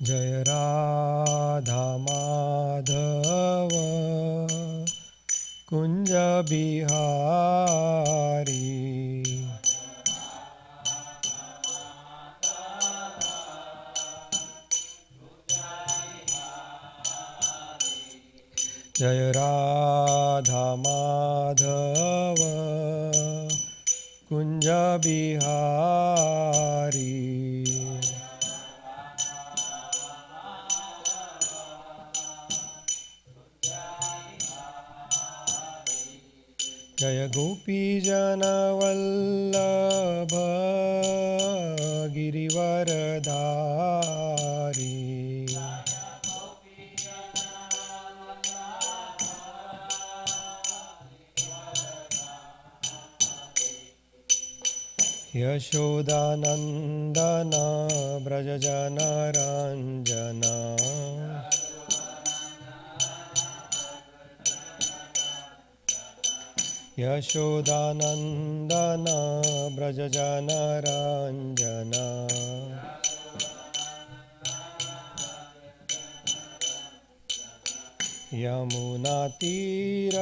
जय राधा माधव कुंज बिहारी जय राधा माधव कुंज बिहारी जय गोपी जन वल्लभ गिरिवरधारी यशोदानंदन ब्रज जन रंजन यशोदानंदन ब्रज जन रंजन यमुना तीर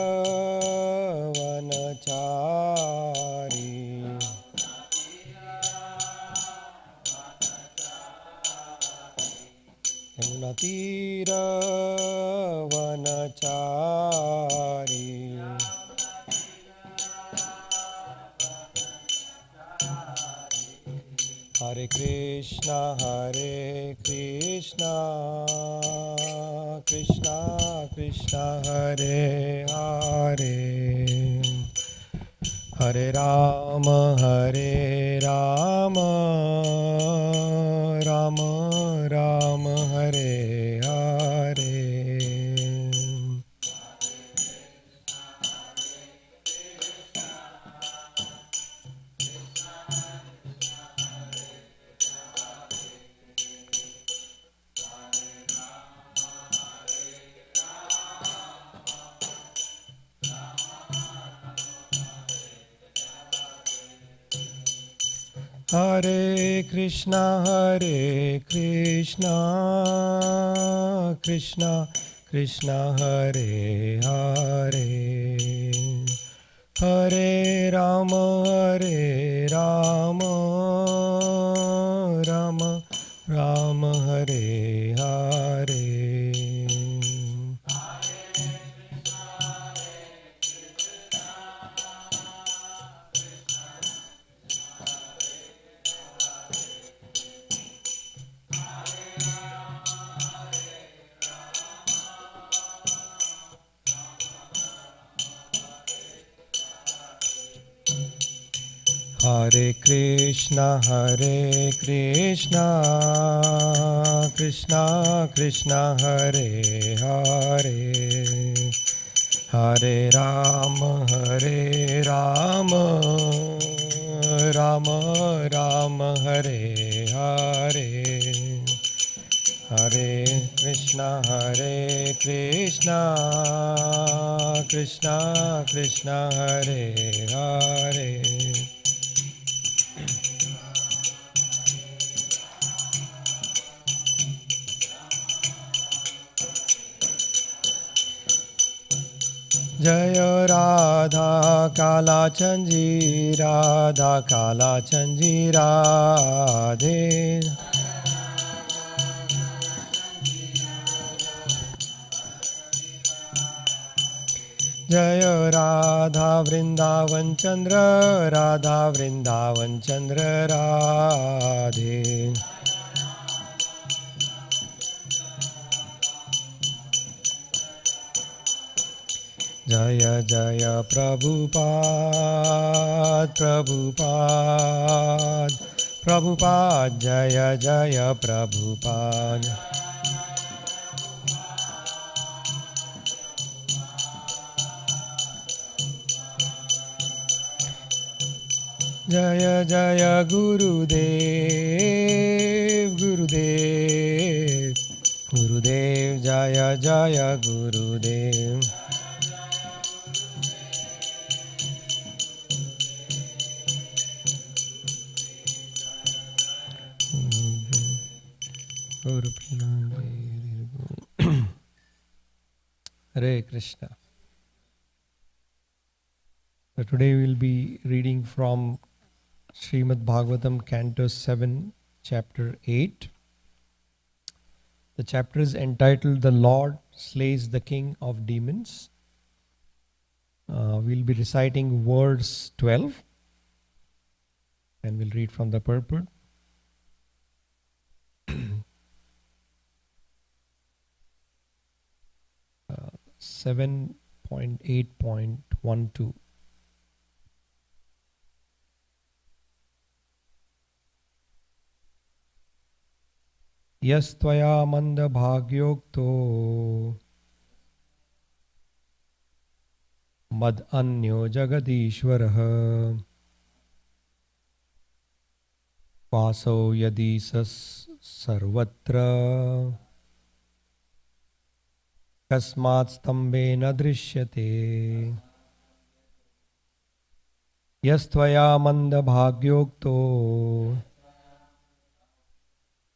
वनचारी यमुना तीर वनचारी हरे Krishna Krishna Krishna Hare Hare Hare Ram Ram Ram Hare Hare Hare Krishna Krishna Krishna Hare Hare Hare Rama Rama Rama Hare Hare Hare Krishna Krishna Krishna Hare Hare Hare Rama Rama Rama Hare Hare Hare Krishna Krishna Krishna Hare Hare Jaya Radha Kala Chanji Radhe Jaya Radha Vrindavan Chandra Radhe Jaya Jaya Prabhupada Jaya Jaya Prabhupada Jaya Jaya Gurudev Jaya Jaya Gurudev Hare Krishna. So today we will be reading from Srimad Bhagavatam, Canto 7, Chapter 8. The chapter is entitled The Lord Slays the King of Demons. We'll be reciting verse 12 and we'll read from the purport. 7.8.12. Yastvaya manda bhagyokto mad anyo jagadishwarah vaso yadi sarvatra kasmat stambena drishyate. Yastvaya manda bhagyokto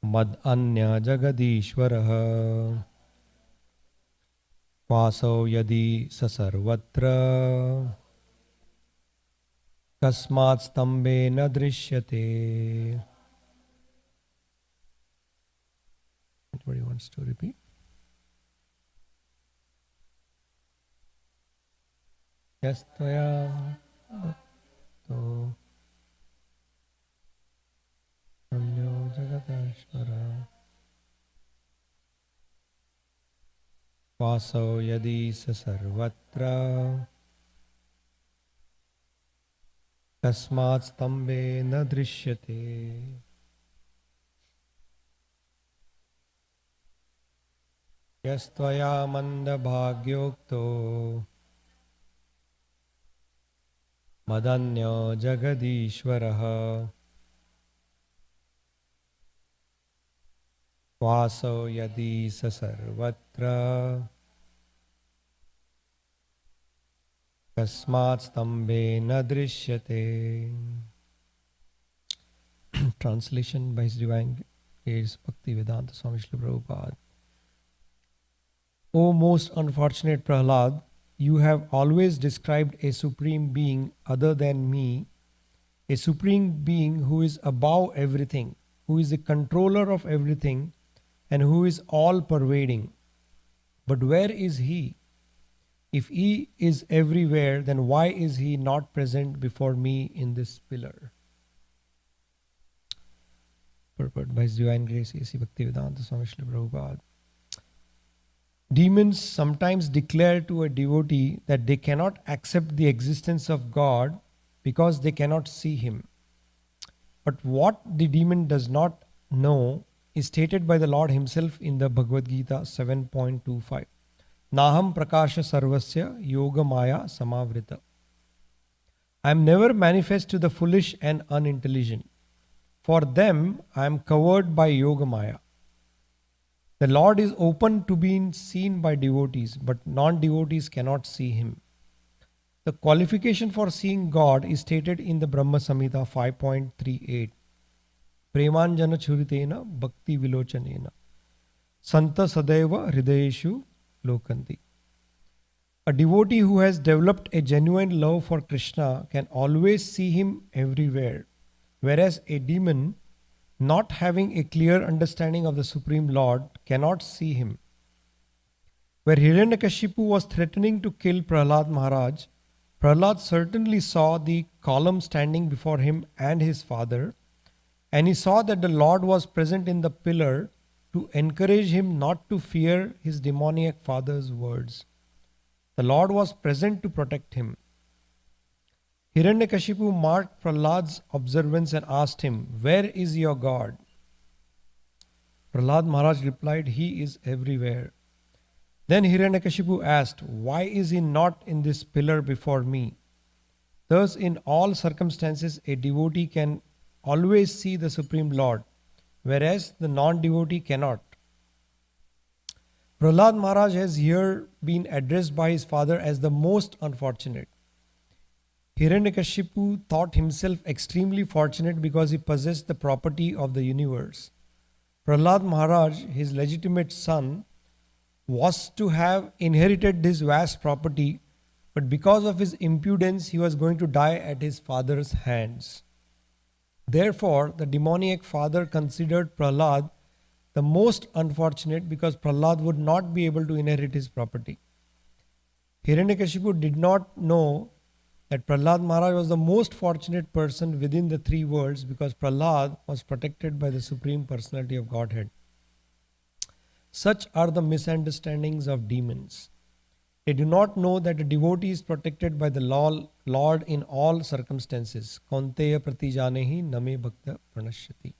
mad anya jagadishwarah vaso yadi sarvatra kasmat stambena drishyate. Anybody wants to repeat? Yastvaya to anyo jagadishwarah vaso yadi sarvatra kasmat stambe na drishyate. Yastvaya manda bhagyokto madanyo jagadishwarah vaso yadi sarvatra kasmat stambe na drishyate. Translation by His Divine Grace Bhaktivedanta Swami Srila Prabhupada. O most unfortunate Prahlad, you have always described a supreme being other than me, a supreme being who is above everything, who is the controller of everything, and who is all-pervading. But where is He? If He is everywhere, then why is He not present before me in this pillar? Purport by His Divine Grace A.C. Bhaktivedanta Swami Srila Prabhupada. Demons sometimes declare to a devotee that they cannot accept the existence of God because they cannot see Him. But what the demon does not know is stated by the Lord Himself in the Bhagavad Gita 7.25. Naham prakasha sarvasya yoga maya samavrita. I am never manifest to the foolish and unintelligent. For them I am covered by yoga maya. The Lord is open to being seen by devotees, but non-devotees cannot see Him. The qualification for seeing God is stated in the Brahma Samhita 5.38. Premanjana churitena bhakti vilochanena santa sadeva hridayeshu lokanti. A devotee who has developed a genuine love for Krishna can always see Him everywhere, whereas a demon not having a clear understanding of the Supreme Lord cannot see Him. Where Hiranyakashipu was threatening to kill Prahlad Maharaj, Prahlad certainly saw the column standing before him and his father, and he saw that the Lord was present in the pillar to encourage him not to fear his demoniac father's words. The Lord was present to protect him. Hiranyakashipu marked Prahlad's observance and asked him, "Where is your God?" Prahlad Maharaj replied, "He is everywhere." Then Hiranyakashipu asked, "Why is He not in this pillar before me?" Thus, in all circumstances, a devotee can always see the Supreme Lord, whereas the non-devotee cannot. Prahlad Maharaj has here been addressed by his father as the most unfortunate. Hiranyakashipu thought himself extremely fortunate because he possessed the property of the universe. Prahlad Maharaj, his legitimate son, was to have inherited this vast property, but because of his impudence, he was going to die at his father's hands. Therefore, the demoniac father considered Prahlad the most unfortunate because Prahlad would not be able to inherit his property. Hiranyakashipu did not know that Prahlad Maharaj was the most fortunate person within the three worlds because Prahlad was protected by the Supreme Personality of Godhead. Such are the misunderstandings of demons. They do not know that a devotee is protected by the Lord in all circumstances. Kaunteya pratijanehi name bhakta pranashyati.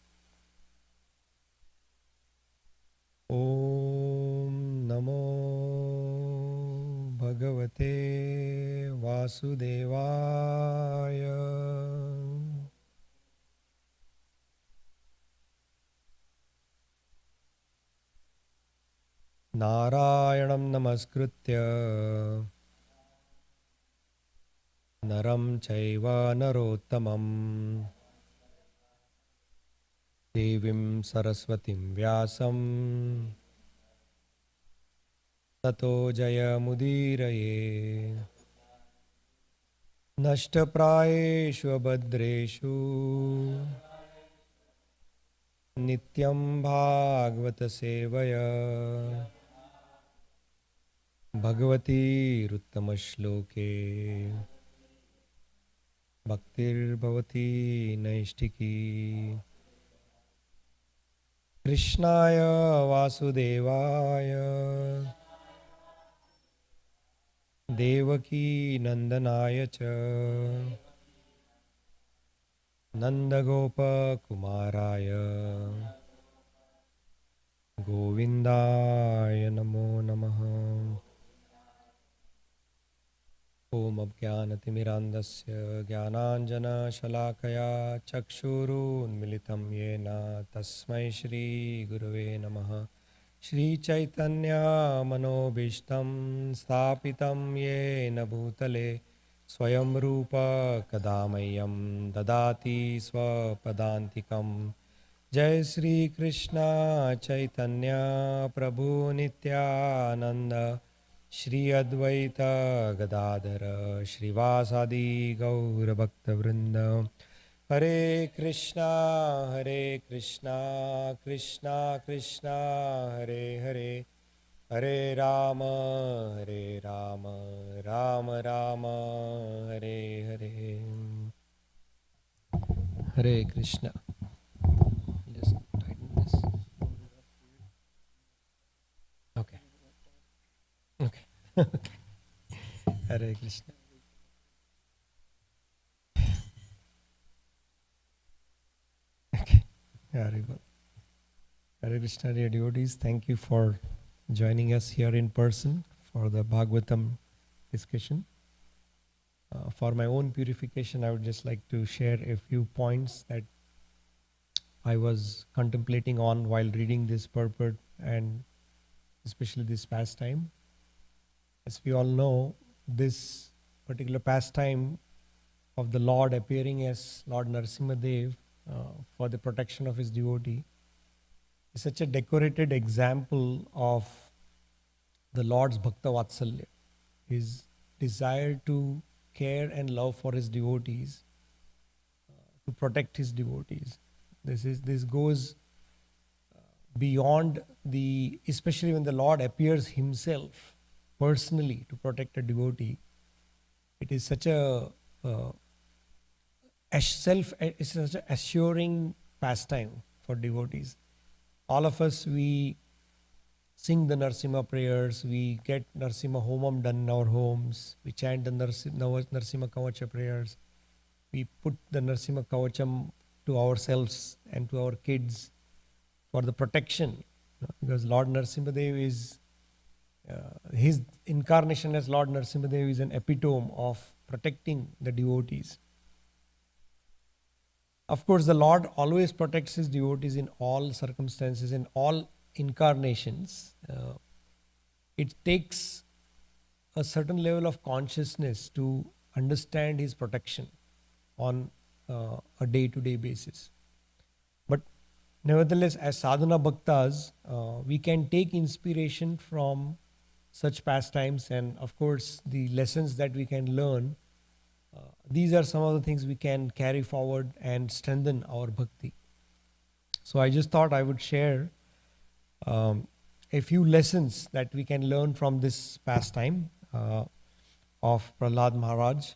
Om Namo Bhagavate Vasudevaya. Narayanam namaskritya naram chaiva narottamam devim saraswatim vyasam tato jayamudiraye nashtaprayeshu abhadreshu nityam bhagavata sevaya Bhagavati Ruttama-shloke Bhaktir Bhavati Naishtiki Krishnaya Vasudevaya Devaki Nandanaya Cha Nandagopa Kumaraya Govindaya Namo Namaha Om Abhyanatimirandasya Jnananjana Shalakaya Chakshurunmilitam Yena Tasmai Shri Gurave Namaha Shri Chaitanya Manobishtam Sthapitam Yena Bhutale Swayam Rupa Kadamayam Dadati Swapadantikam Jai Shri Krishna Chaitanya Prabhu Nityananda Shri Advaita Gadadhara Shrivasadi Gaura Bhakta Vrinda Hare Krishna Krishna Krishna Hare Hare Hare Rama Rama Rama Hare Hare Hare Krishna. Just tighten this. Okay. Okay. Hare Krishna. Okay. Very good. Hare Krishna, dear devotees. Thank you for joining us here in person for the Bhagavatam discussion. For my own purification, I would just like to share a few points that I was contemplating on while reading this purport and especially this pastime. As we all know, this particular pastime of the Lord appearing as Lord Narasimhadev for the protection of his devotee is such a decorated example of the Lord's Bhakta Vatsalya, his desire to care and love for his devotees, to protect his devotees. This goes beyond especially when the Lord appears himself personally to protect a devotee. It is such a it's such an assuring pastime for devotees. All of us, we sing the Narsimha prayers, we get Narsimha Homam done in our homes, we chant the Narsimha Kavacha prayers, we put the Narsimha Kavacham to ourselves and to our kids for the protection, because Lord Narasimhadev is his incarnation as Lord Narasimhadev is an epitome of protecting the devotees. Of course, the Lord always protects his devotees in all circumstances, in all incarnations. It takes a certain level of consciousness to understand his protection on a day-to-day basis. But Nevertheless, as sadhana bhaktas, we can take inspiration from such pastimes, and of course, the lessons that we can learn. These are some of the things we can carry forward and strengthen our bhakti. So I just thought I would share a few lessons that we can learn from this pastime of Prahlad Maharaj.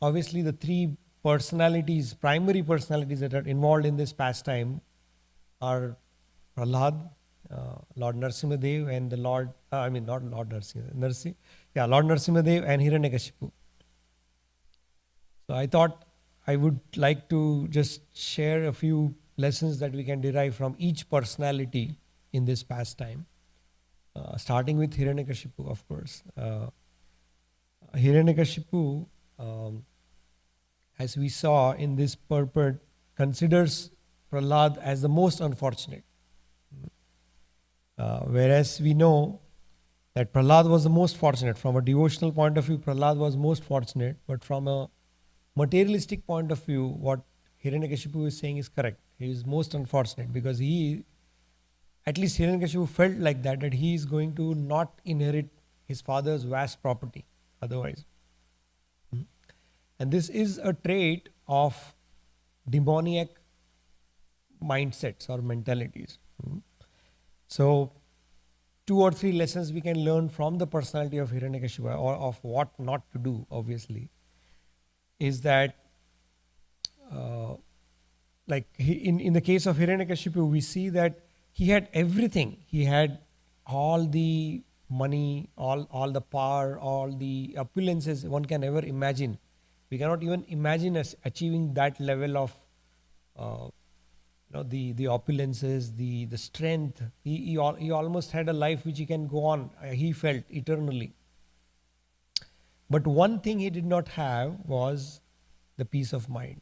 Obviously the three personalities, primary personalities that are involved in this pastime are Prahlad, Lord Narasimhadev, and the Lord, not Lord Lord Narasimhadev and Hiranyakashipu. So I thought I would like to just share a few lessons that we can derive from each personality in this pastime, starting with Hiranyakashipu, of course. Hiranyakashipu, as we saw in this purport, considers Prahlad as the most unfortunate. Whereas we know that Prahlad was the most fortunate. From a devotional point of view, Prahlad was most fortunate, but from a materialistic point of view, what Hiranyakashipu is saying is correct. He is most unfortunate because at least Hiranyakashipu felt like that he is going to not inherit his father's vast property otherwise. And this is a trait of demoniac mindsets or mentalities. So, 2 or 3 lessons we can learn from the personality of Hiranyakashipu, or of what not to do, obviously, is that in the case of Hiranyakashipu, we see that he had everything. He had all the money, all the power, all the opulences one can ever imagine. We cannot even imagine us achieving that level of the opulences, the strength. He almost had a life which he can go on, he felt, eternally. But one thing he did not have was the peace of mind.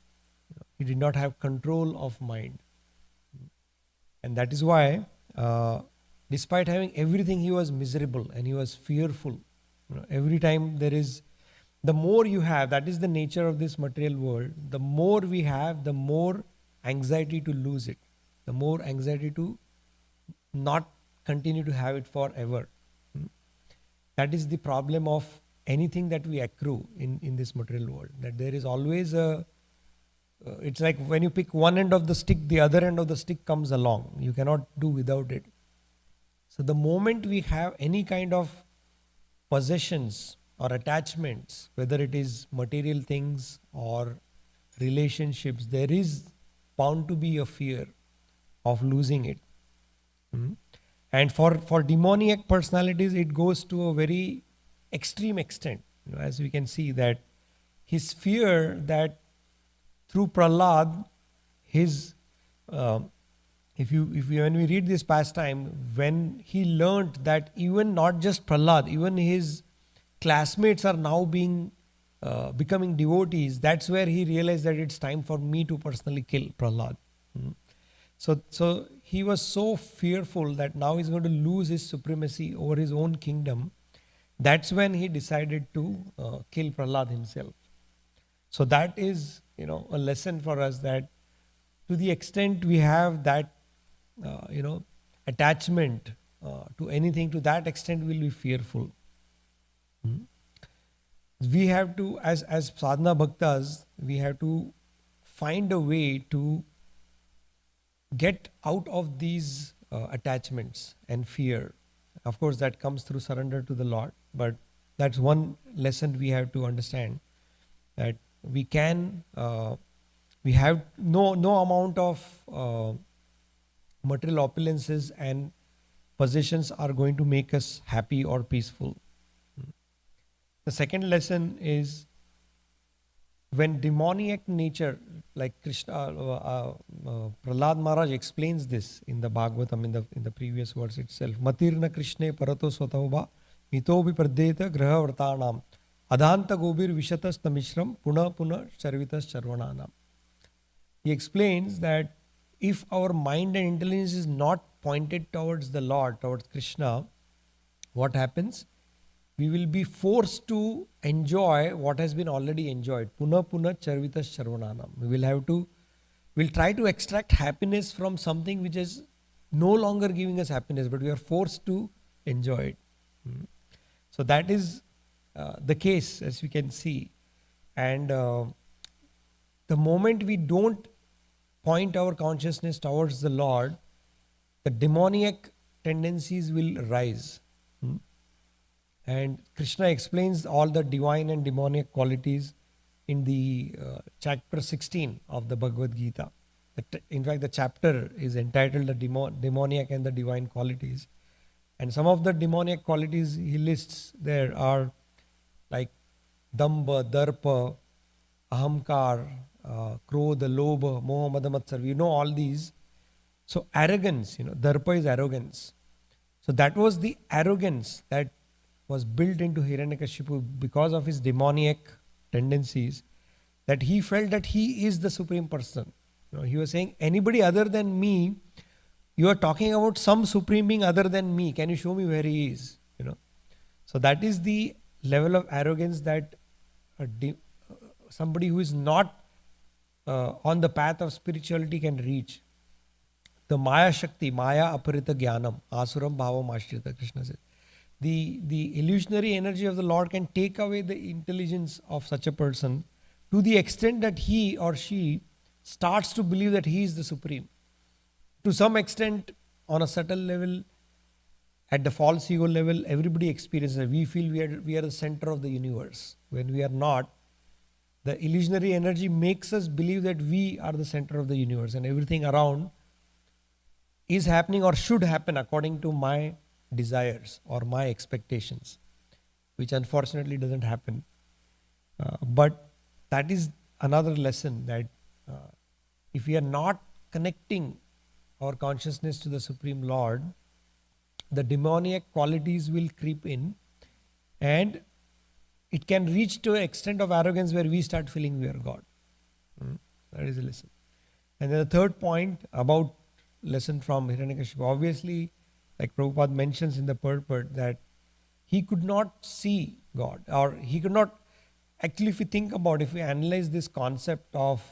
He did not have control of mind. And that is why, despite having everything, he was miserable and he was fearful. Every time the more you have, that is the nature of this material world, the more we have, the more anxiety to lose it, the more anxiety to not continue to have it forever. That is the problem of anything that we accrue in this material world, that there is always it's like when you pick one end of the stick, the other end of the stick comes along. You cannot do without it. So the moment we have any kind of possessions or attachments, whether it is material things or relationships, there is bound to be a fear of losing it. And for demoniac personalities, it goes to a very extreme extent. As we can see that his fear that through Prahlad, when we read this pastime, when he learnt that even not just Prahlad, even his classmates are now becoming devotees, that's where he realized that it's time for me to personally kill Prahlad. So he was so fearful that now he's going to lose his supremacy over his own kingdom. That's when he decided to kill Prahlad himself. So that is, a lesson for us, that to the extent we have that, attachment to anything, to that extent we'll be fearful. We have to, as sadhana bhaktas, we have to find a way to get out of these attachments and fear. Of course, that comes through surrender to the Lord, but that's one lesson we have to understand, that we have no amount of material opulences and possessions are going to make us happy or peaceful. The second lesson is, when demoniac nature, like Prahlad Maharaj explains this in the Bhagavatam, in the previous verse itself. Matirna Krishne parato swatauba mitobi pradeta graha vartanam adhanta gobir vishatas tamishram puna charvitas charvananam. He explains that if our mind and intelligence is not pointed towards the Lord, towards Krishna, what happens? We will be forced to enjoy what has been already enjoyed. Puna charvitas charvananam. We will have to we'll try to extract happiness from something which is no longer giving us happiness, but we are forced to enjoy it. So that is the case, as we can see. And the moment we don't point our consciousness towards the Lord, the demoniac tendencies will rise. And Krishna explains all the divine and demoniac qualities in the chapter 16 of the Bhagavad Gita. In fact, the chapter is entitled The Demoniac and the Divine Qualities. And some of the demoniac qualities he lists there are like Damba, Darpa, Ahamkar, Krodha, Lobha, Moha, Mada, Matsar. We know all these. So arrogance, Darpa is arrogance. So that was the arrogance that was built into Hiranyakashipu because of his demoniac tendencies, that he felt that he is the supreme person. He was saying, anybody other than me, you are talking about some supreme being other than me. Can you show me where he is? So that is the level of arrogance that somebody who is not on the path of spirituality can reach. The Maya Shakti, Maya Aparita Jnanam, Asuram Bhavam Ashrita, Krishna says. The illusionary energy of the Lord can take away the intelligence of such a person to the extent that he or she starts to believe that he is the supreme. To some extent, on a subtle level, at the false ego level, everybody experiences it. We feel we are the center of the universe. When we are not, the illusionary energy makes us believe that we are the center of the universe and everything around is happening or should happen according to my desires or my expectations, which unfortunately doesn't happen. But that is another lesson, that if we are not connecting our consciousness to the Supreme Lord, the demoniac qualities will creep in and it can reach to an extent of arrogance where we start feeling we are God. That is a lesson. And then the third point about lesson from Hiranyakashipu, obviously, like Prabhupada mentions in the purport, that he could not see God, or he could not, actually if we think about, if we analyze this concept of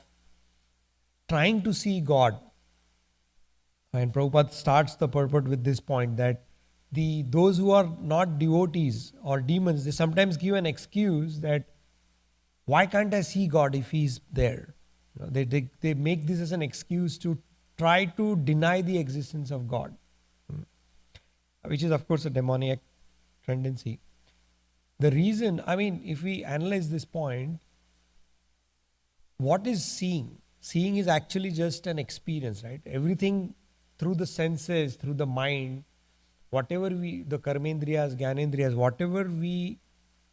trying to see God, and Prabhupada starts the purport with this point, that those who are not devotees or demons, they sometimes give an excuse that why can't I see God if He is there? They make this as an excuse to try to deny the existence of God, which is of course a demoniac tendency. The reason, if we analyze this point, what is seeing? Seeing is actually just an experience, right? Everything through the senses, through the mind, whatever the karmendriyas, jnanendriyas,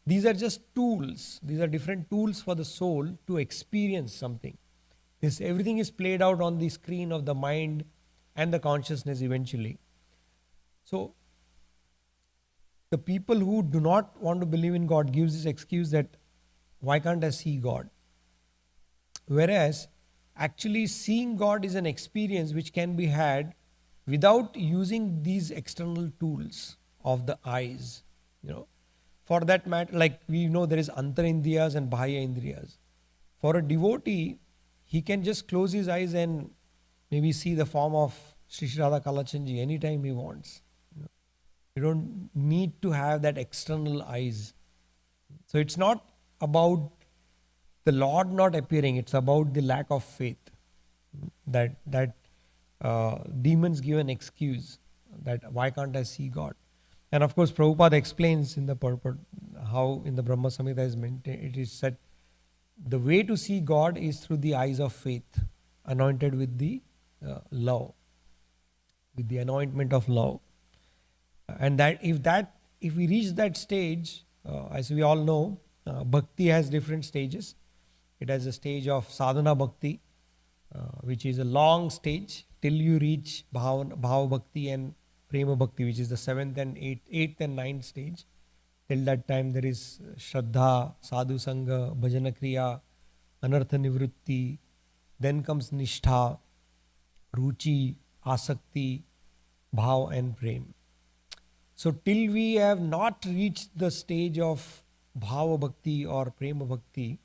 these are just tools. These are different tools for the soul to experience something. Everything is played out on the screen of the mind and the consciousness eventually. So, the people who do not want to believe in God gives this excuse that why can't I see God? Whereas actually seeing God is an experience which can be had without using these external tools of the eyes. For that matter, like we know there is antarindriyas and bahya indriyas. For a devotee, he can just close his eyes and maybe see the form of Sri Radha Kalachandji anytime he wants. You don't need to have that external eyes. So it's not about the Lord not appearing, it's about the lack of faith. That demons give an excuse that why can't I see God? And of course, Prabhupada explains in the purport how in the Brahma Samhita it is said, the way to see God is through the eyes of faith, anointed with the love, with the anointment of love. And if we reach that stage, as we all know, bhakti has different stages. It has a stage of sadhana bhakti, which is a long stage till you reach bhava bhakti and prema bhakti, which is the 7th and 8th and 9th stage. Till that time there is shraddha, sadhu sangha, bhajana kriya, anartha nivrutti. Then comes nishtha, ruchi, asakti, bhav and prem. So till we have not reached the stage of bhava bhakti or prema bhakti,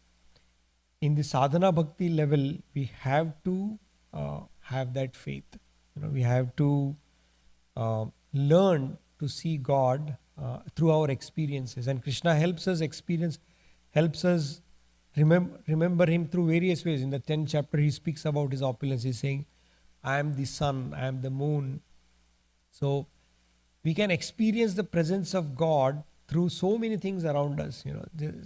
in the sadhana bhakti level, we have to have that faith. We have to learn to see God through our experiences, and Krishna helps us remember Him through various ways. In the 10th chapter, He speaks about His opulence. He's saying, "I am the sun, I am the moon." So we can experience the presence of God through so many things around us.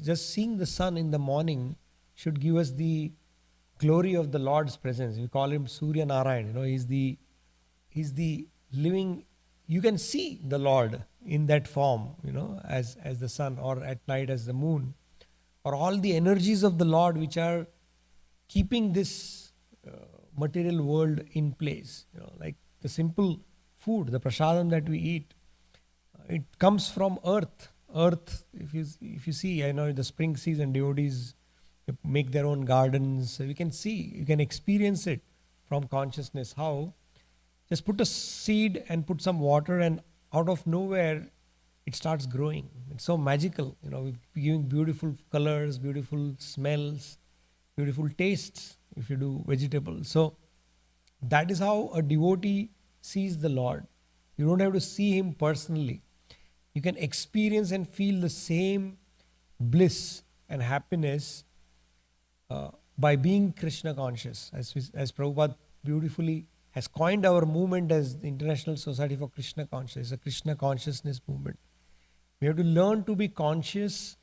Just seeing the sun in the morning should give us the glory of the Lord's presence. We call Him Surya Narayan. He's the living. You can see the Lord in that form, as the sun, or at night as the moon, or all the energies of the Lord which are keeping this material world in place. Like the simple food, the prasadam that we eat, it comes from earth. Earth, if you see, I know the spring season, devotees make their own gardens. You can experience it from consciousness. How? Just put a seed and put some water, and out of nowhere, it starts growing. It's so magical, giving beautiful colors, beautiful smells, beautiful tastes if you do vegetables. So that is how a devotee sees the Lord. You don't have to see Him personally. You can experience and feel the same bliss and happiness by being Krishna conscious. As Prabhupada beautifully has coined our movement as the International Society for Krishna Consciousness, a Krishna consciousness movement. We have to learn to be conscious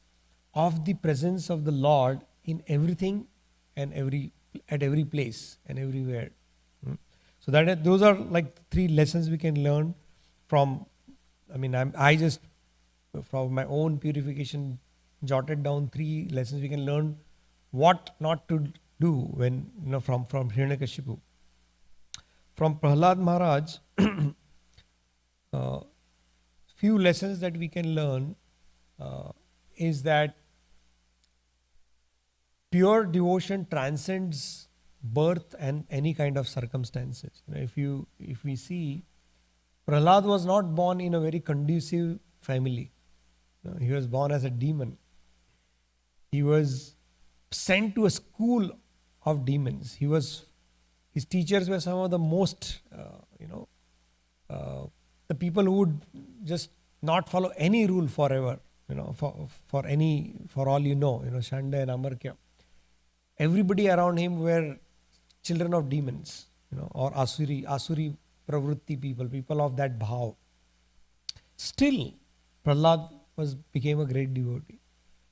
of the presence of the Lord in everything and at every place and everywhere. So those are like 3 lessons we can learn from. I just, from my own purification, jotted down 3 lessons we can learn what not to do when, from Hiranyakashipu. From Prahlad Maharaj, few lessons that we can learn is that pure devotion transcends birth and any kind of circumstances. If we see, Prahlad was not born in a very conducive family. He was born as a demon. He was sent to a school of demons. His teachers were some of the most, the people who would just not follow any rule forever, for all Shanda and Amarkya. Everybody around him were children of demons, or Asuri pravrutti people of that bhav. Still, Prahlad became a great devotee.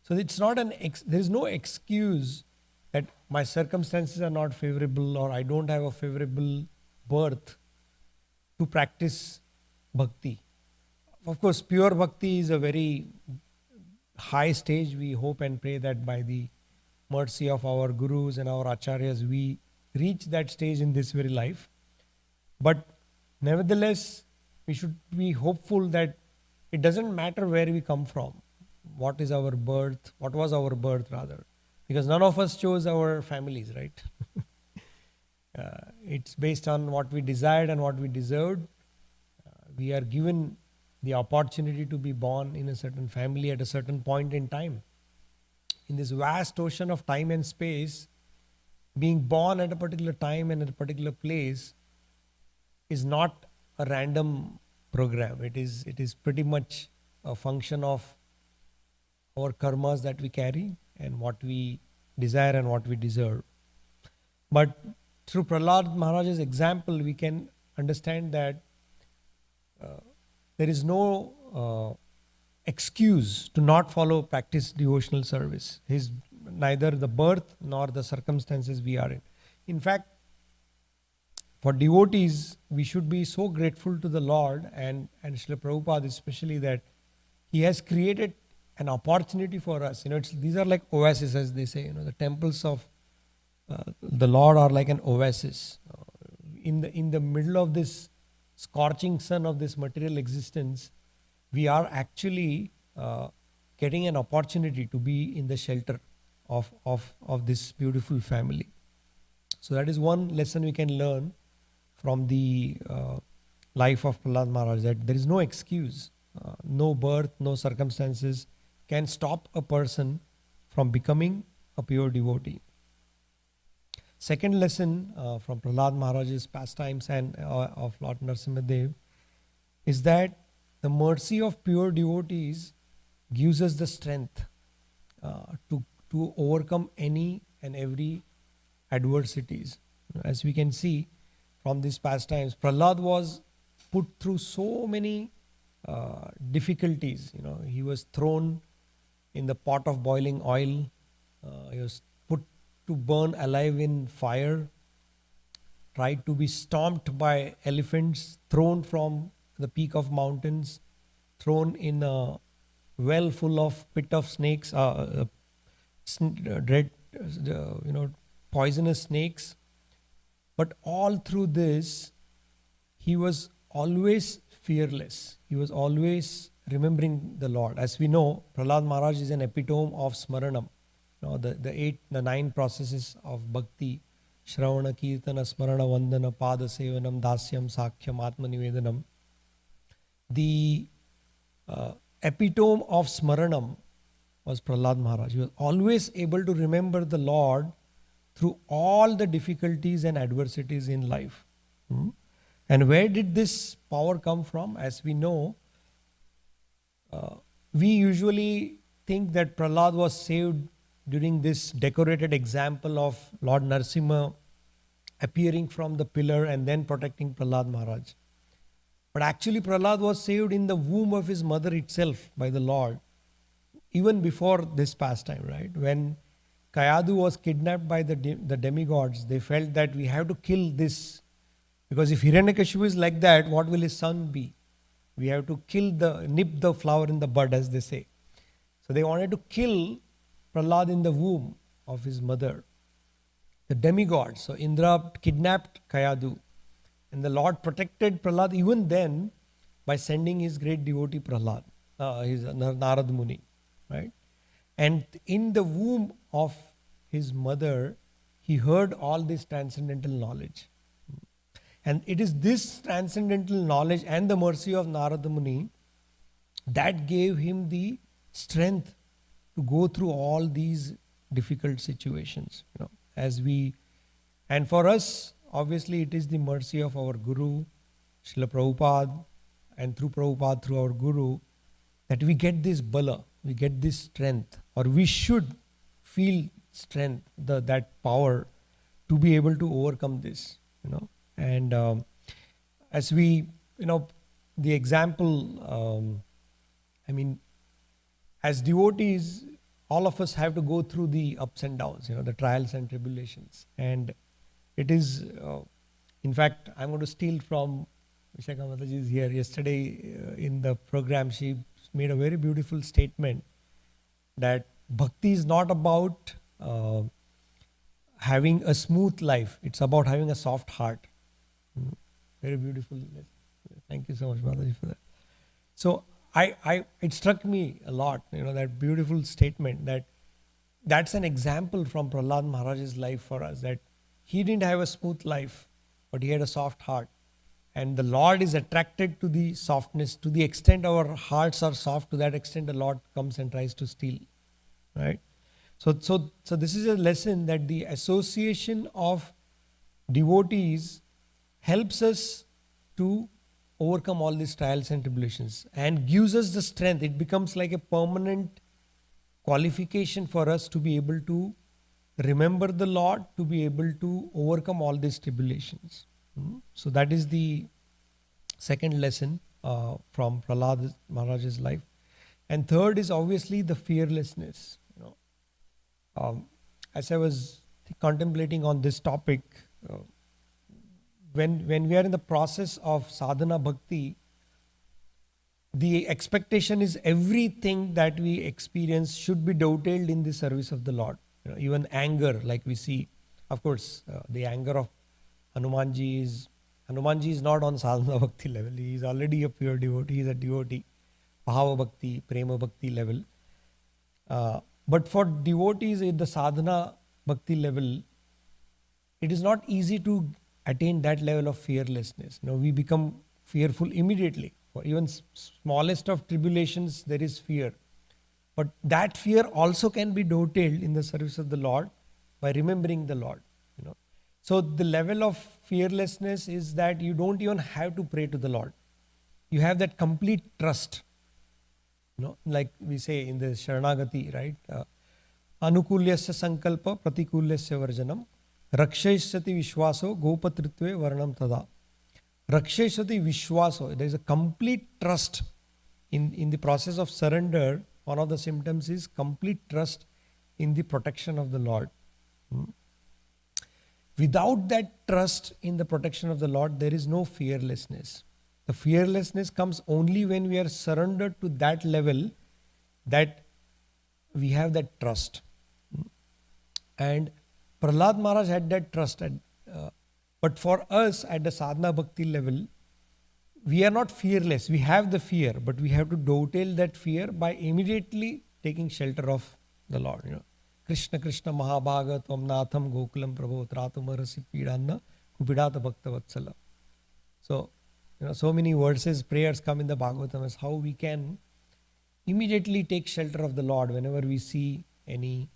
So it's not there is no excuse that my circumstances are not favorable or I don't have a favorable birth to practice bhakti. Of course, pure bhakti is a very high stage. We hope and pray that by the mercy of our gurus and our acharyas, we reach that stage in this very life. But nevertheless, we should be hopeful that it doesn't matter where we come from. What was our birth rather. Because none of us chose our families, right? It's based on what we desired and what we deserved. We are given the opportunity to be born in a certain family at a certain point in time. In this vast ocean of time and space, being born at a particular time and at a particular place is not a random program. It is pretty much a function of our karmas that we carry and what we desire and what we deserve. But through Prahlad Maharaj's example, we can understand that there is no excuse to not practice devotional service. Neither the birth nor the circumstances we are in. In fact, for devotees, we should be so grateful to the Lord and Srila Prabhupada especially that He has created an opportunity for us. These are like oases, as they say. The temples of the Lord are like an oasis. In the middle of this scorching sun of this material existence, we are actually getting an opportunity to be in the shelter of this beautiful family. So that is one lesson we can learn from the life of Prahlad Maharaj, that there is no excuse, no birth, no circumstances can stop a person from becoming a pure devotee. second lesson from Prahlad Maharaj's pastimes and of Lord Narasimhadev is that the mercy of pure devotees gives us the strength to overcome any and every adversities. As we can see from these pastimes, Prahlad was put through so many difficulties. He was thrown in the pot of boiling oil. He was put to burn alive in fire, tried to be stomped by elephants, thrown from the peak of mountains, thrown in a well full of pit of snakes, dread, poisonous snakes. But all through this, he was always fearless. He was always remembering the Lord. As we know, Prahlad Maharaj is an epitome of Smaranam. The 9 processes of bhakti: Shravana, Kirtana, Smarana, Vandana, Pada Sevanam, Dasyam, Sakhyam, Atma Nivedanam. The epitome of Smaranam was Prahlad Maharaj. He was always able to remember the Lord through all the difficulties and adversities in life. And where did this power come from? As we know, we usually think that Prahlad was saved during this decorated example of Lord Narasimha appearing from the pillar and then protecting Prahlad Maharaj. But actually Prahlad was saved in the womb of his mother itself by the Lord, even before this pastime, right? When Kayadu was kidnapped by the demigods, they felt that we have to kill this, because if Hiranyakashipu is like that, what will his son be? We have to nip the flower in the bud, as they say. So they wanted to kill Prahlad in the womb of his mother. The demigods, so Indra kidnapped Kayadu, and the Lord protected Prahlad even then by sending his great devotee Prahlad, his Narad Muni, right? And in the womb of his mother, he heard all this transcendental knowledge. And it is this transcendental knowledge and the mercy of Narada Muni that gave him the strength to go through all these difficult situations. And for us, obviously, it is the mercy of our Guru, Srila Prabhupada, and through Prabhupada, through our Guru, that we get this bala, we get this strength, or we should feel strength, that power to be able to overcome this. And as we, the example, as devotees, all of us have to go through the ups and downs, the trials and tribulations. And it is, in fact, I'm going to steal from Vishaka Mataji is here. Yesterday in the program, she made a very beautiful statement that bhakti is not about having a smooth life. It's about having a soft heart. Very beautiful. Thank you so much, Mataji, for that. So it struck me a lot, that beautiful statement, that's an example from Prahlad Maharaj's life for us, that he didn't have a smooth life, but he had a soft heart. And the Lord is attracted to the softness. To the extent our hearts are soft, to that extent the Lord comes and tries to steal. Right? So this is a lesson that the association of devotees helps us to overcome all these trials and tribulations and gives us the strength. It becomes like a permanent qualification for us to be able to remember the Lord, to be able to overcome all these tribulations. So that is the second lesson from Prahlad Maharaj's life. And third is obviously the fearlessness. As I was contemplating on this topic, when we are in the process of sadhana bhakti, the expectation is everything that we experience should be dovetailed in the service of the Lord. Even anger, like we see, of course, the anger of Hanumanji is not on sadhana bhakti level. He is already a pure devotee. He is a devotee, bhava bhakti, prema bhakti level. But for devotees at the sadhana bhakti level, it is not easy to attain that level of fearlessness. We become fearful immediately. For even smallest of tribulations, there is fear. But that fear also can be dovetailed in the service of the Lord by remembering the Lord. So the level of fearlessness is that you don't even have to pray to the Lord. You have that complete trust. Like we say in the Sharanagati, right? Anukulyasya sankalpa pratikulyasya varjanam rakshaysyati vishwaso gopatritve varnam tada. Rakshaysyati vishwaso, there is a complete trust in the process of surrender. One of the symptoms is complete trust in the protection of the Lord. Without that trust in the protection of the Lord, there is no fearlessness. The fearlessness comes only when we are surrendered to that level that we have that trust. And Prahlad Maharaj had that trust. But for us at the sadhana bhakti level, we are not fearless. We have the fear, but we have to dovetail that fear by immediately taking shelter of the Lord. Krishna Krishna Mahabhaga Tvam Natham Gokulam Prabho Tratumarasi Pidanna Kupidata Bhakta Vatsala. So, so many verses, prayers come in the Bhagavatam as how we can immediately take shelter of the Lord whenever we see any.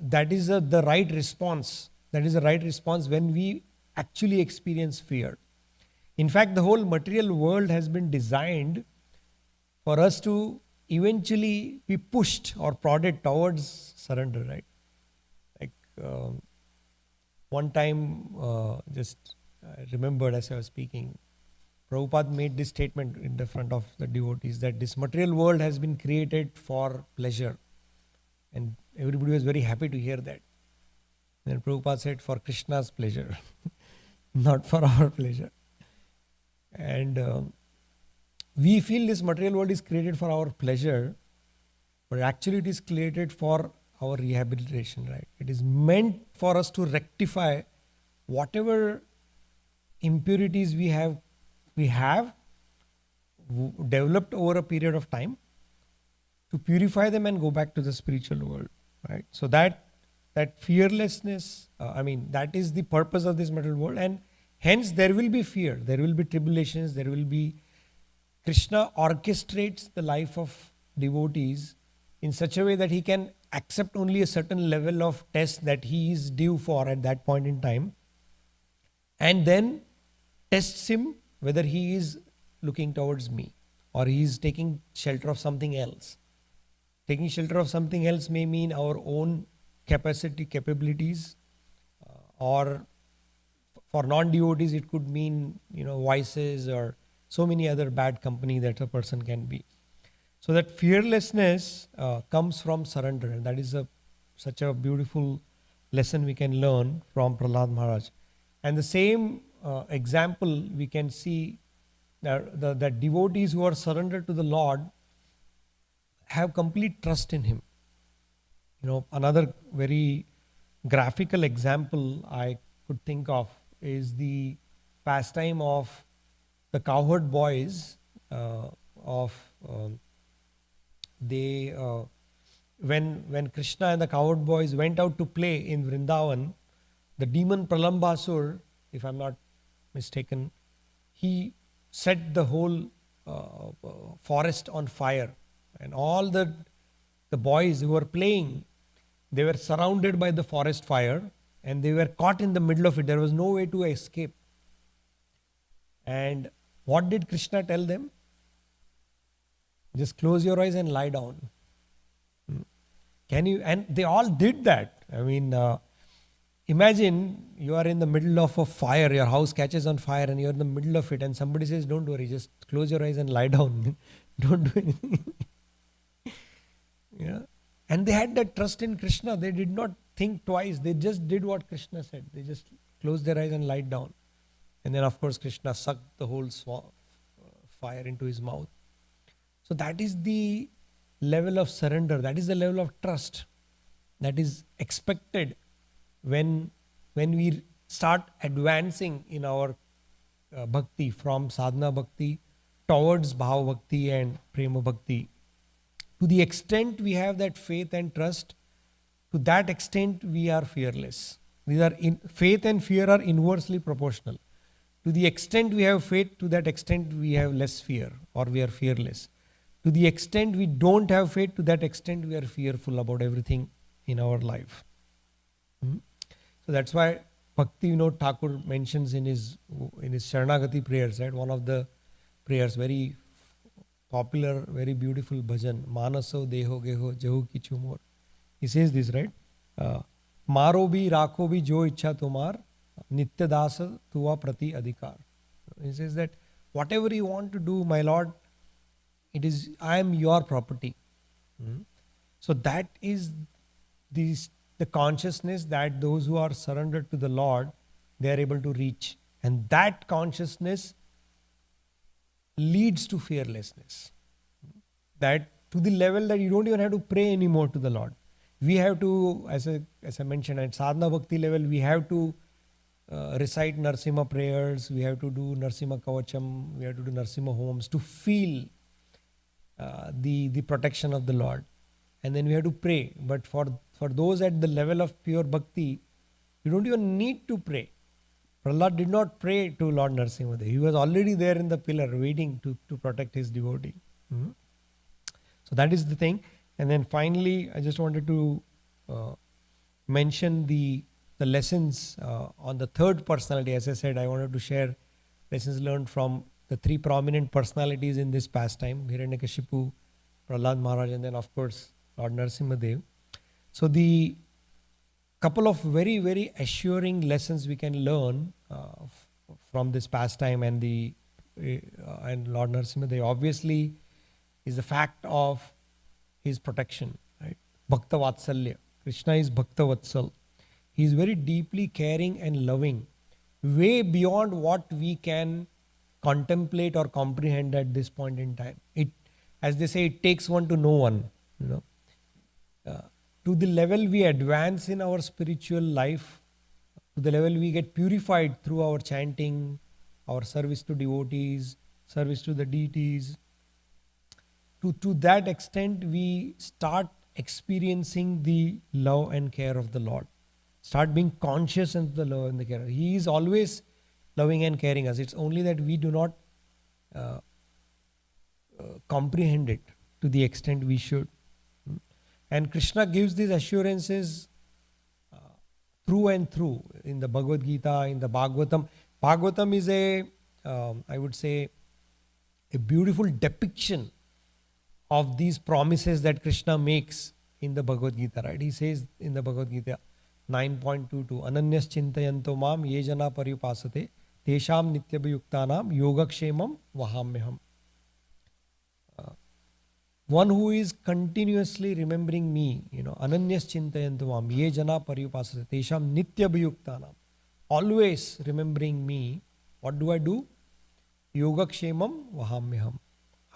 That is the right response. That is the right response when we actually experience fear. In fact, the whole material world has been designed for us to eventually be pushed or prodded towards surrender, right? Like one time, I remembered as I was speaking, Prabhupada made this statement in the front of the devotees that this material world has been created for pleasure. And everybody was very happy to hear that. Then Prabhupada said, for Krishna's pleasure, not for our pleasure. And we feel this material world is created for our pleasure, but actually it is created for our rehabilitation, right? It is meant for us to rectify whatever impurities we have developed over a period of time, to purify them and go back to the spiritual world, right? So that fearlessness, that is the purpose of this material world, and hence there will be fear, there will be tribulations, there will be. Krishna orchestrates the life of devotees in such a way that he can accept only a certain level of test that he is due for at that point in time, and then tests him whether he is looking towards me or he is taking shelter of something else. Taking shelter of something else may mean our own capabilities, or for non-devotees it could mean vices or so many other bad company that a person can be. So that fearlessness comes from surrender, and that is such a beautiful lesson we can learn from Prahlad Maharaj. And the same example we can see that the devotees who are surrendered to the Lord have complete trust in Him. Another very graphical example I could think of is the pastime of the cowherd boys when Krishna and the cowherd boys went out to play in Vrindavan, the demon Pralambasur, if I'm not mistaken, he set the whole forest on fire, and all the boys who were playing, they were surrounded by the forest fire and they were caught in the middle of it. There was no way to escape. And what did Krishna tell them? Just close your eyes and lie down. And they all did that. Imagine you are in the middle of a fire, your house catches on fire and you're in the middle of it, and somebody says, don't worry, just close your eyes and lie down. Don't do anything. Yeah. And they had that trust in Krishna. They did not think twice. They just did what Krishna said. They just closed their eyes and lied down. And then of course Krishna sucked the whole fire into his mouth. So that is the level of surrender. That is the level of trust that is expected when we start advancing in our bhakti from sadhana bhakti towards bhava bhakti and prema bhakti. To the extent we have that faith and trust, to that extent we are fearless. Faith and fear are inversely proportional. To the extent we have faith, to that extent we have less fear, or we are fearless. To the extent we don't have faith, to that extent we are fearful about everything in our life. So that's why Bhakti Vinod Thakur mentions in his Sharanagati prayers, right? One of the prayers, very popular, very beautiful bhajan, Manaso Deho Geho Jahu Kichu Mor. He says this, right? Maro bhi rakho bhi jo ichha tumar, nitya dasa tuva prati adhikar. He says that whatever you want to do, my Lord, I am your property. So that is the consciousness that those who are surrendered to the Lord, they are able to reach. And that consciousness leads to fearlessness. That to the level that you don't even have to pray anymore to the Lord. We have to, as I mentioned, at sadhana bhakti level, we have to recite Narsimha prayers, we have to do Narsimha Kavacham, we have to do Narsimha homes to feel the protection of the Lord. And then we have to pray. But for those at the level of pure bhakti, you don't even need to pray. Prahlad did not pray to Lord Narasimha. He was already there in the pillar waiting to protect his devotee. So that is the thing. And then finally, I just wanted to mention the lessons on the third personality. As I said, I wanted to share lessons learned from the three prominent personalities in this pastime, Hiranyakashipu, Prahlad Maharaj, and then of course Lord Narasimha Dev. So the couple of very, very assuring lessons we can learn from this pastime and Lord Narasimha Dev obviously is the fact of his protection, right? Bhakta Vatsalya. Krishna is Bhakta Vatsal. He is very deeply caring and loving, way beyond what we can contemplate or comprehend at this point in time. As they say, it takes one to know one. To the level we advance in our spiritual life, to the level we get purified through our chanting, our service to devotees, service to the deities, to that extent we start experiencing the love and care of the Lord. Start being conscious of the love and the care. He is always loving and caring us. It's only that we do not comprehend it to the extent we should. And Krishna gives these assurances through and through in the Bhagavad Gita, in the Bhagavatam. Bhagavatam is I would say, a beautiful depiction of these promises that Krishna makes in the Bhagavad Gita, right? He says in the Bhagavad Gita 9.22, Ananyas chintayanto mam ye jana paripasate tesham nityabhayuktanam yogakshemam vahamyaham. One who is continuously remembering me, Ananyas chintayanto mam ye jana paripasate tesham nityabhayuktanam. Always remembering me, what do I do? Yogakshemam vahamyaham.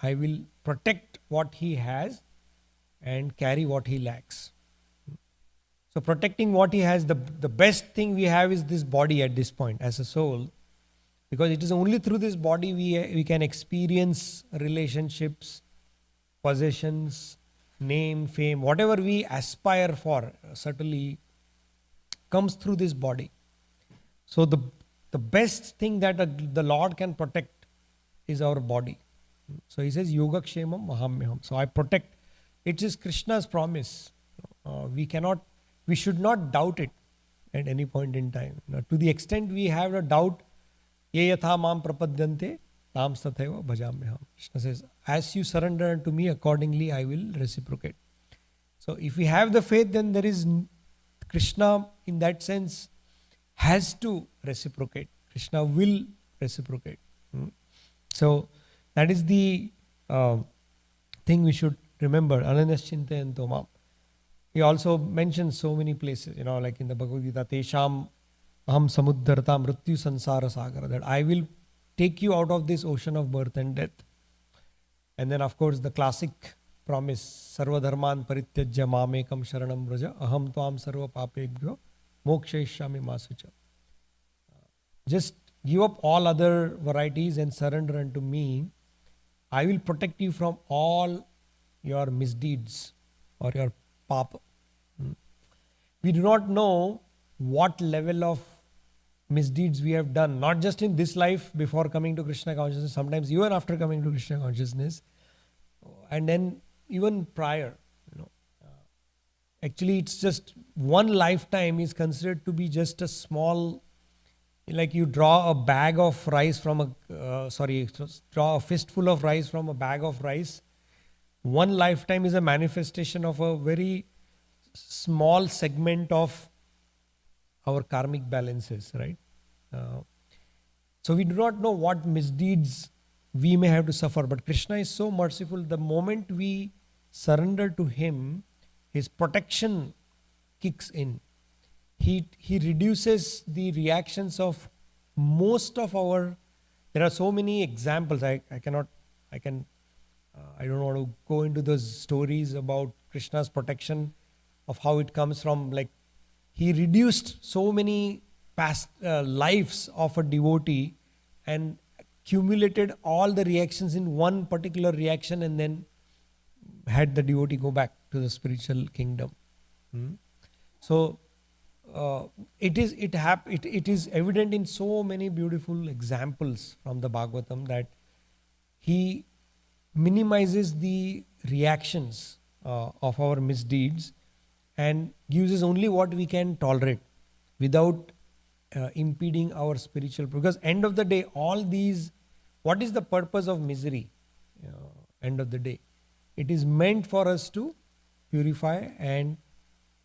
I will protect what he has and carry what he lacks. So protecting what he has, the best thing we have is this body at this point as a soul, because it is only through this body we can experience relationships, possessions, name, fame, whatever we aspire for, certainly comes through this body. So the best thing that the Lord can protect is our body. So he says, Yogakshemam Mahamyaham. So I protect. It is Krishna's promise. We should not doubt it at any point in time. To the extent we have a doubt, Ye yatha mam prapadyante, tam sathaiva bhajamyaham. Krishna says, as you surrender unto me, accordingly I will reciprocate. So if we have the faith, then there is Krishna in that sense has to reciprocate. Krishna will reciprocate. So that is the thing we should remember. Ananyas chintayanto mam. He also mentions so many places, like in the Bhagavad Gita, Tesham aham samuddarta mrityu sansara sagara, that I will take you out of this ocean of birth and death. And then of course the classic promise, Sarva dharman parityajya mamekam sharanam vraja aham tvam sarva papebhyo mokshayishyami masucha. Just give up all other varieties and surrender unto me. I will protect you from all your misdeeds or your papa. We do not know what level of misdeeds we have done, not just in this life before coming to Krishna consciousness, sometimes even after coming to Krishna consciousness, and then even prior. Actually, it's just one lifetime is considered to be just a small Like you draw a bag of rice from draw a fistful of rice from a bag of rice. One lifetime is a manifestation of a very small segment of our karmic balances, right? Uh, so we do not know what misdeeds we may have to suffer, but Krishna is so merciful. The moment we surrender to Him, His protection kicks in. He reduces the reactions of most of our. There are so many examples. I cannot. I can. I don't want to go into those stories about Krishna's protection, of how it comes from, like, he reduced so many past lives of a devotee and accumulated all the reactions in one particular reaction, and then had the devotee go back to the spiritual kingdom. So it is evident in so many beautiful examples from the Bhagavatam that he minimizes the reactions of our misdeeds and gives us only what we can tolerate without impeding our spiritual. Because end of the day, all these, what is the purpose of misery? End of the day, it is meant for us to purify and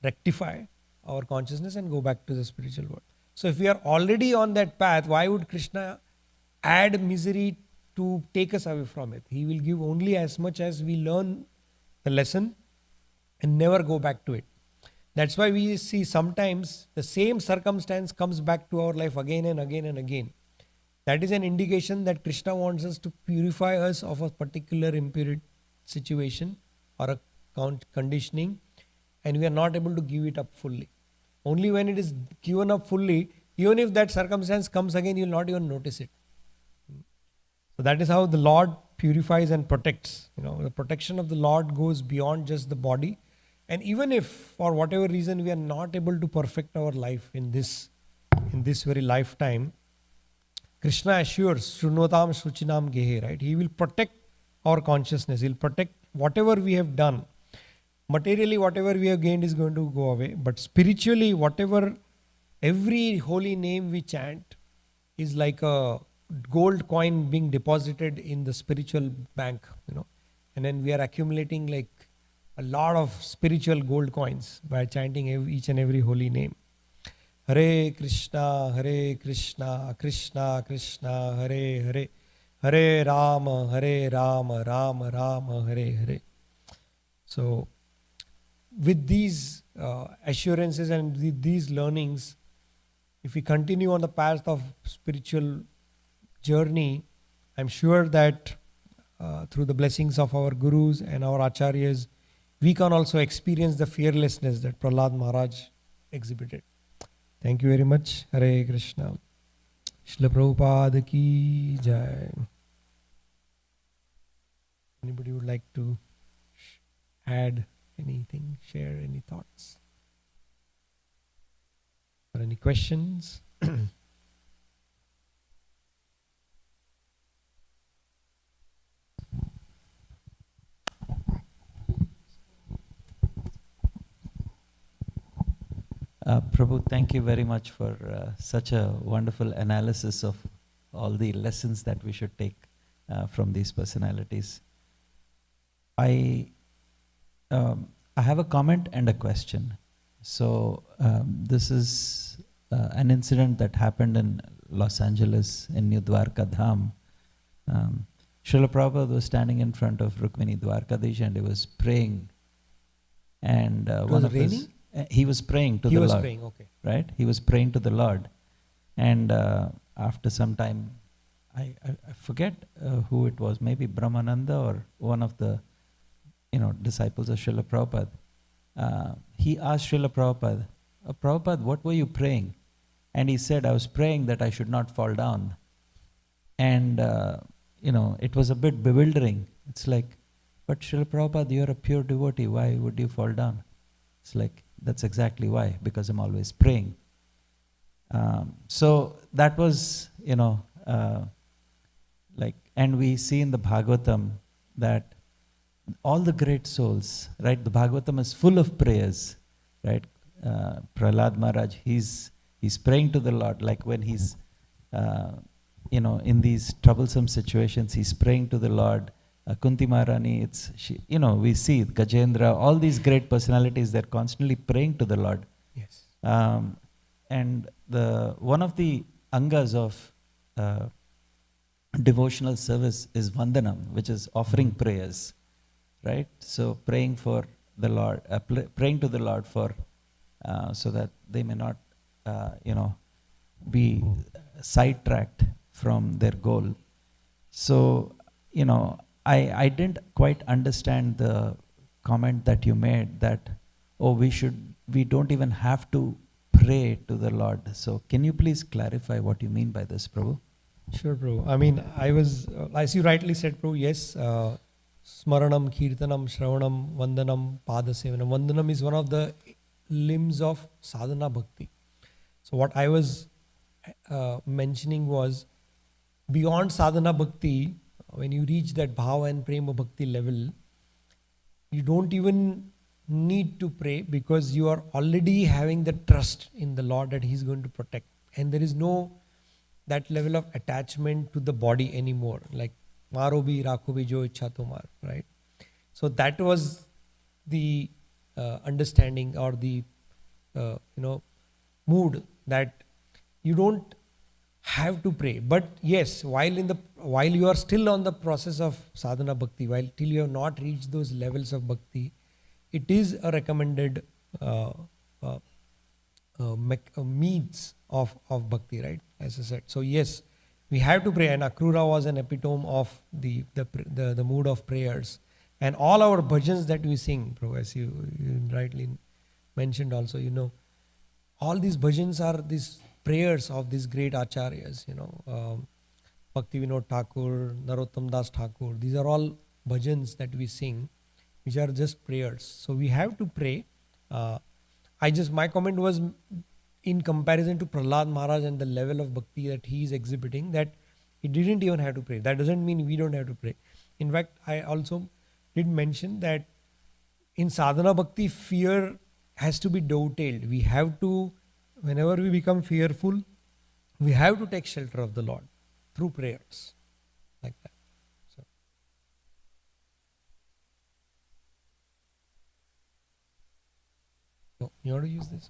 rectify our consciousness and go back to the spiritual world. So if we are already on that path, why would Krishna add misery to take us away from it? He will give only as much as we learn the lesson and never go back to it. That's why we see sometimes the same circumstance comes back to our life again and again and again. That is an indication that Krishna wants us to purify us of a particular impure situation or a conditioning, and we are not able to give it up fully. Only when it is given up fully, even if that circumstance comes again, you will not even notice it. So that is how the Lord purifies and protects. The protection of the Lord goes beyond just the body. And even if for whatever reason we are not able to perfect our life in this very lifetime, Krishna assures, Shrunvatam Shuchinam Gehe, right? He will protect our consciousness. He will protect whatever we have done. Materially, whatever we have gained is going to go away. But spiritually, every holy name we chant is like a gold coin being deposited in the spiritual bank, and then we are accumulating like a lot of spiritual gold coins by chanting each and every holy name. Hare Krishna, Krishna Krishna, Hare Hare, Hare Rama, Rama Rama, Hare Hare. So with these assurances and with these learnings, if we continue on the path of spiritual journey, I'm sure that through the blessings of our gurus and our acharyas, we can also experience the fearlessness that Prahlad Maharaj exhibited. Thank you very much. Hare Krishna. Srila Prabhupada ki jai. Anybody would like to add anything, share any thoughts or any questions? Prabhu, thank you very much for such a wonderful analysis of all the lessons that we should take from these personalities. I have a comment and a question. So this is an incident that happened in Los Angeles in New Dwarka Dham. Srila Prabhupada was standing in front of Rukmini Dwarkadish and he was praying. And was it raining? He was praying to the Lord. He was praying, okay. Right? He was praying to the Lord. And after some time, I forget who it was, maybe Brahmananda or one of the disciples of Srila Prabhupada. He asked Srila Prabhupada, Prabhupada, what were you praying? And he said, I was praying that I should not fall down. And, it was a bit bewildering. It's like, but Srila Prabhupada, you're a pure devotee. Why would you fall down? It's like, that's exactly why, because I'm always praying. So that was, and we see in the Bhagavatam that all the great souls, right? The Bhagavatam is full of prayers, right? Prahlad Maharaj, he's praying to the Lord, like when he's uh, in these troublesome situations, he's praying to the Lord. Kunti Maharani, we see Gajendra, all these great personalities, they're constantly praying to the Lord. Yes. And one of the angas of devotional service is Vandanam, which is offering prayers, right? So praying for the Lord, praying to the Lord for, so that they may not, be sidetracked from their goal. So, I didn't quite understand the comment that you made that, oh, we don't even have to pray to the Lord. So can you please clarify what you mean by this, Prabhu? Sure, Prabhu. I mean, I was, as you rightly said, Prabhu, yes, Smaranam, Kirtanam, Shravanam, Vandanam, Padasevanam. Vandanam is one of the limbs of sadhana bhakti. So what I was mentioning was, beyond sadhana bhakti, when you reach that bhava and prema bhakti level, you don't even need to pray, because you are already having the trust in the Lord that He's going to protect. And there is no that level of attachment to the body anymore, like Maro bhi rakho bhi jo ichha tomar, right? So that was the understanding, or the mood, that you don't have to pray. But yes, while you are still on the process of sadhana bhakti, while till you have not reached those levels of bhakti, it is a recommended means of bhakti, right? As I said. So yes, we have to pray, and Akrura was an epitome of the mood of prayers. And all our bhajans that we sing, Prabhu, as you rightly mentioned also, all these bhajans are these prayers of these great acharyas, Bhakti Vinod Thakur, Narottam Das Thakur. These are all bhajans that we sing, which are just prayers. So we have to pray. My comment was in comparison to Prahlad Maharaj and the level of bhakti that he is exhibiting, that he didn't even have to pray. That doesn't mean we don't have to pray. In fact, I also did mention that in sadhana bhakti, fear has to be dovetailed. We have to, whenever we become fearful, we have to take shelter of the Lord through prayers, like that. So, you want to use this?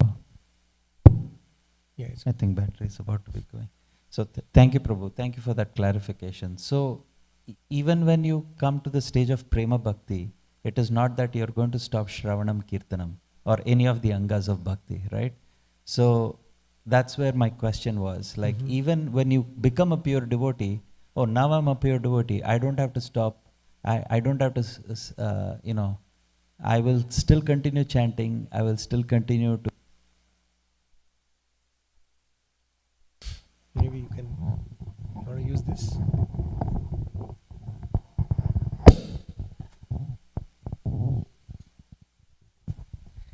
Yeah, I think battery is about to be going. So thank you, Prabhu. Thank you for that clarification. So even when you come to the stage of prema bhakti, it is not that you're going to stop Shravanam, Kirtanam, or any of the angas of bhakti, right? So that's where my question was. Like, even when you become a pure devotee, oh, now I'm a pure devotee, I don't have to stop. I don't have to, I will still continue chanting. I will still continue to. Maybe you want to use this?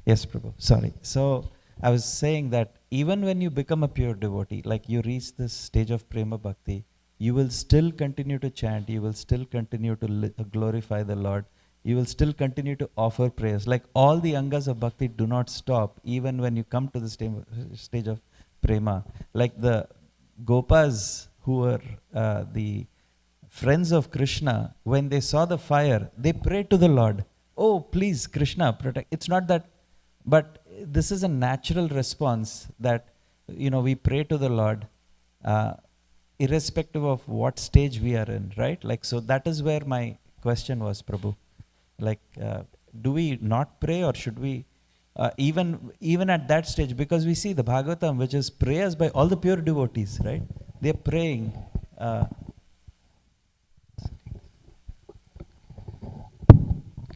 Yes, Prabhu. Sorry. So I was saying that even when you become a pure devotee, like you reach this stage of prema bhakti, you will still continue to chant, you will still continue to glorify the Lord, you will still continue to offer prayers. Like all the angas of bhakti do not stop even when you come to the stage of prema. Like the Gopas who were the friends of Krishna, when they saw the fire, they prayed to the Lord, oh, please, Krishna, protect. It's not that, but this is a natural response that, we pray to the Lord, irrespective of what stage we are in, right? Like, so that is where my question was, Prabhu. Like, do we not pray, or should we, even at that stage, because we see the Bhagavatam, which is prayers by all the pure devotees, right? They're praying.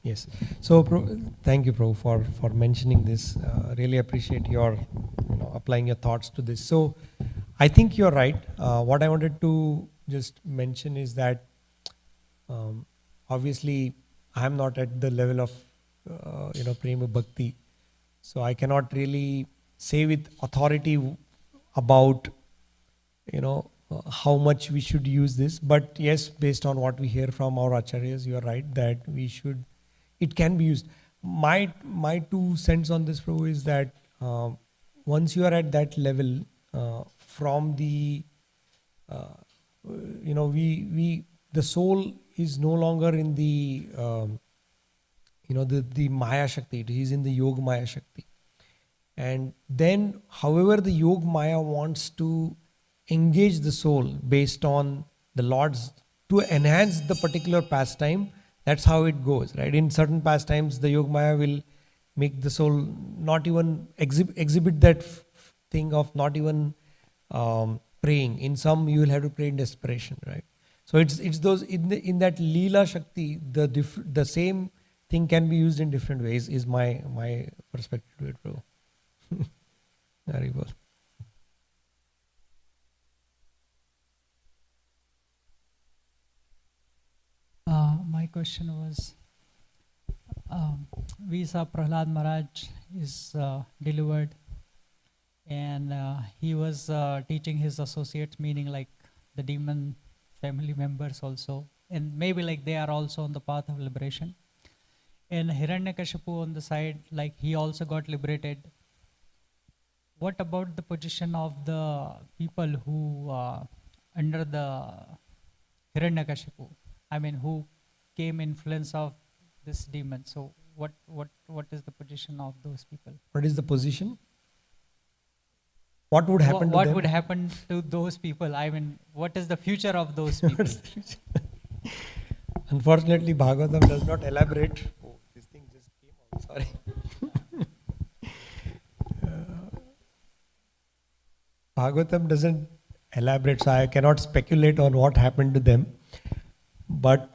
Yes. So thank you, Prabhu, for mentioning this. Really appreciate your applying your thoughts to this. So I think you're right. What I wanted to just mention is that obviously I'm not at the level of prema bhakti, so I cannot really say with authority about how much we should use this. But yes, based on what we hear from our acharyas, you are right that we should. It can be used. My 2 cents on this, Prabhu, is that once you are at that level, from the the soul is no longer in the the Maya Shakti. It is in the Yoga Maya Shakti. And then, however, the Yoga Maya wants to engage the soul based on the Lord's to enhance the particular pastime, that's how it goes, right? In certain pastimes, the Yoga Maya will make the soul not even exhibit that thing of not even praying. In some, you will have to pray in desperation, right? So it's those in that Leela Shakti, the same thing can be used in different ways. Is my perspective to it, bro. Very well. My question was, we saw Prahlad Maharaj is delivered, and he was teaching his associates, meaning like the demon family members also, and maybe like they are also on the path of liberation. And Hiranyakashipu on the side, like he also got liberated. What about the position of the people who under the Hiranyakashipu? I mean, who came influence of this demon? So what is the position of those people? What is the position? What would happen to them? What would happen to those people? I mean, what is the future of those people? Unfortunately, Bhagavatam does not elaborate. Oh, this thing just came out. Sorry. Bhagavatam doesn't elaborate, so I cannot speculate on what happened to them. But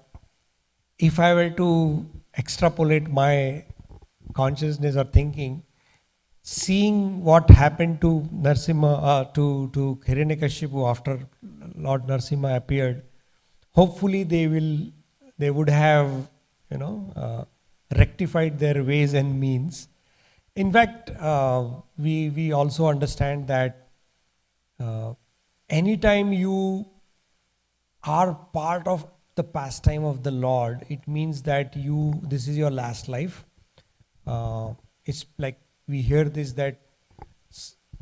if I were to extrapolate my consciousness or thinking, seeing what happened to Narsimha, to Hiranyakashipu after Lord Narsimha appeared, hopefully they would have, rectified their ways and means. In fact, we also understand that anytime you are part of the pastime of the Lord, it means that this is your last life. It's like we hear this, that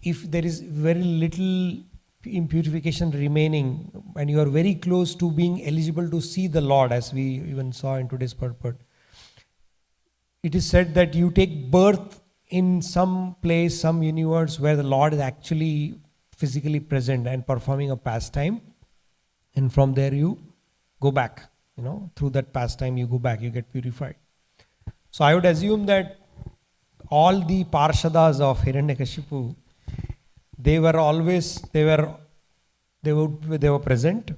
if there is very little impurification remaining and you are very close to being eligible to see the Lord, as we even saw in today's purport, it is said that you take birth in some place, some universe where the Lord is actually physically present and performing a pastime, and from there you go back, through that pastime you go back, you get purified. So I would assume that all the Parshadas of Hiranyakashipu, they were present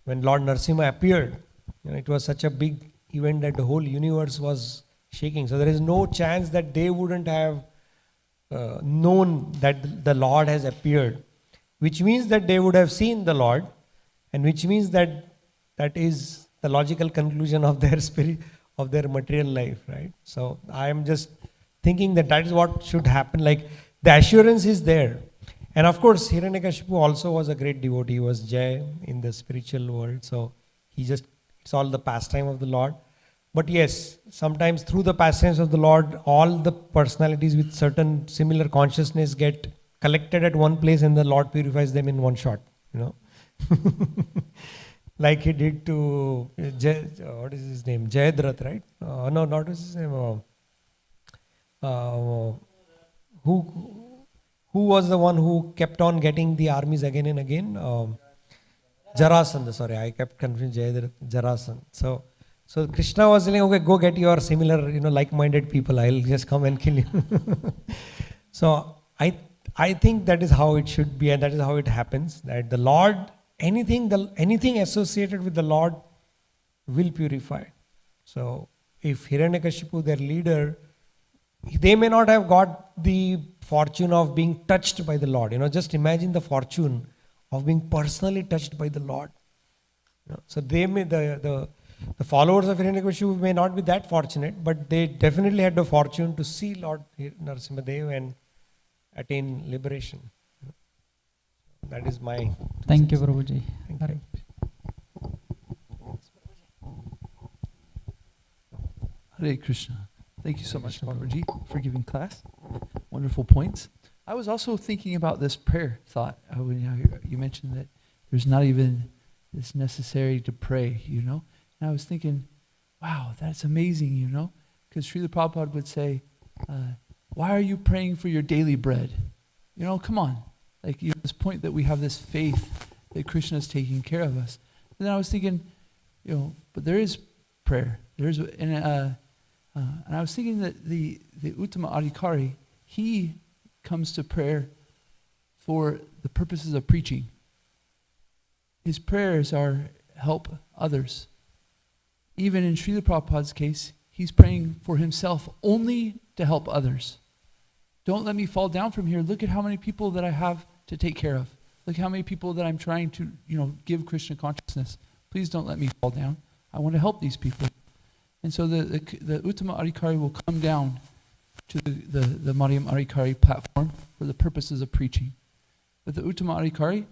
when Lord Narsimha appeared. It was such a big event that the whole universe was shaking. So there is no chance that they wouldn't have known that the Lord has appeared, which means that they would have seen the Lord, and which means that is the logical conclusion of their spirit, of their material life, right? So I am just thinking that is what should happen. Like, the assurance is there. And of course, Hiranyakashipu also was a great devotee. He was Jai in the spiritual world. So it's all the pastime of the Lord. But yes, sometimes through the pastimes of the Lord, all the personalities with certain similar consciousness get collected at one place, and the Lord purifies them in one shot, like he did to what is his name? Jayadratha, right? No, not his name. Who was the one who kept on getting the armies again and again? Jarasandha. Sorry, I kept confusing Jayadratha. Jarasandha. So Krishna was saying, okay, go get your similar, like-minded people. I'll just come and kill you. So I think that is how it should be, and that is how it happens. That the Lord, anything associated with the Lord will purify. So if Hiranyakashipu, their leader, they may not have got the fortune of being touched by the Lord. Just imagine the fortune of being personally touched by the Lord. So they may, the followers of Hiranyakashipu may not be that fortunate, but they definitely had the fortune to see Lord Narasimhadev and attain liberation. That is my... Thank you, Prabhuji. Thank you. Hare Krishna. Thank you so much, Prabhuji, for giving class. Wonderful points. I was also thinking about this prayer thought. When you mentioned that there's not even it's necessary to pray, you know. And I was thinking, wow, that's amazing, you know, because Srila Prabhupada would say, why are you praying for your daily bread? You know, come on. Like, you know, this point that we have this faith that Krishna is taking care of us. And then I was thinking, you know, but there is prayer. And I was thinking that the Uttama Adhikari, he comes to prayer for the purposes of preaching. His prayers are help others. Even in Srila Prabhupada's case, he's praying for himself only to help others. Don't let me fall down from here. Look at how many people that I have to take care of. Look how many people that I'm trying to, you know, give Krishna consciousness. Please don't let me fall down. I want to help these people. And so the Uttama Adhikari will come down to the Madhyam Adhikari platform for the purposes of preaching. But the Uttama Adhikari,